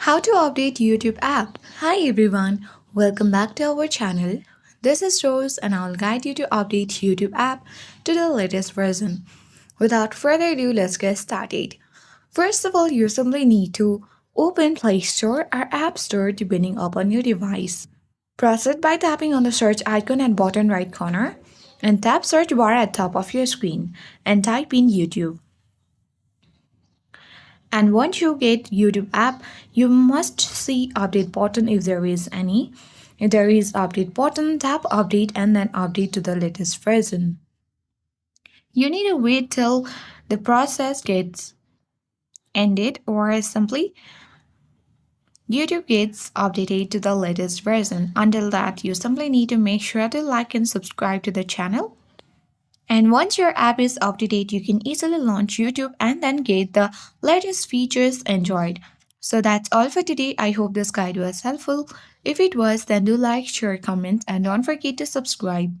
How to update YouTube app. Hi everyone, welcome back to our channel. This is Rose and I'll guide you to update YouTube app to the latest version. Without further ado, let's get started. First of all, you simply need to open Play Store or App Store depending upon your device. Proceed by tapping on the search icon at bottom right corner and tap search bar at top of your screen and type in YouTube. And once you get YouTube app, you must see update button if there is any. If there is update button, tap update and then update to the latest version. You need to wait till the process gets ended or simply YouTube gets updated to the latest version. Until that, you simply need to make sure to like and subscribe to the channel. And once your app is up to date, you can easily launch YouTube and then get the latest features enjoyed. So that's all for today. I hope this guide was helpful. If it was, then do like, share, comment, and don't forget to subscribe.